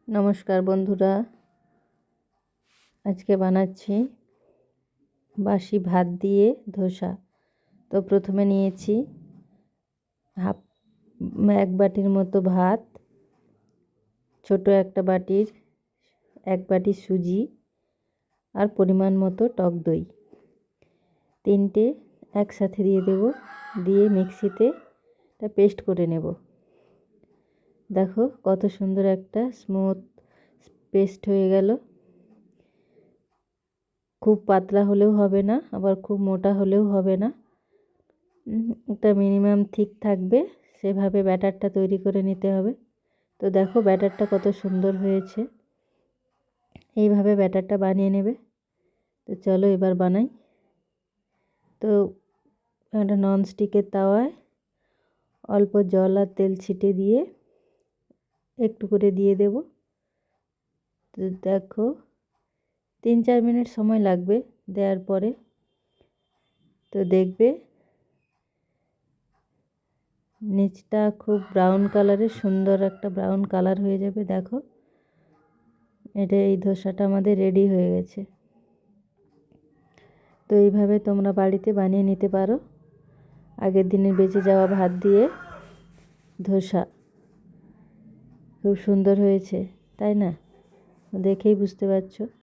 নমস্কার বন্ধুরা, আজকে বানাচ্ছি বাসি ভাত দিয়ে ধোসা। তো প্রথমে নিয়েছি এক বাটির মতো ভাত, ছোট একটা বাটির 1 বাটি সুজি আর পরিমাণ মতো টক দই, তিনটে একসাথে দিয়ে দেব। দিয়ে মিক্সিতে এটা পেস্ট করে নেব। দেখো কত সুন্দর একটা স্মুথ পেস্ট হয়ে গেল। খুব পাতলা হলেও হবে না, আবার খুব মোটা হলেও হবে না, একটা মিনিমাম ঠিক থাকবে, সেভাবে ব্যাটারটা তৈরি করে নিতে হবে। তো দেখো ব্যাটারটা কত সুন্দর হয়েছে, এইভাবে ব্যাটারটা বানিয়ে নেবে। তো চলো এবার বানাই। তো একটা ননস্টিকের তাওয়ায় অল্প জল আর তেল ছিটে দিয়ে একটু করে দিয়ে দেব। তো দেখো 3-4 মিনিট সময় লাগবে দেওয়ার পরে। তো দেখবে নিচটা খুব ব্রাউন কালারের, সুন্দর একটা ব্রাউন কালার হয়ে যাবে। দেখো এই ধোসাটা আমাদের রেডি হয়ে গেছে। তো এইভাবে তোমরা বাড়িতে বানিয়ে নিতে পারো। আগের দিনের বেঁচে যাওয়া ভাত দিয়ে ধোসা খুব সুন্দর হয়েছে, তাই না? দেখেই বুঝতে পারছো।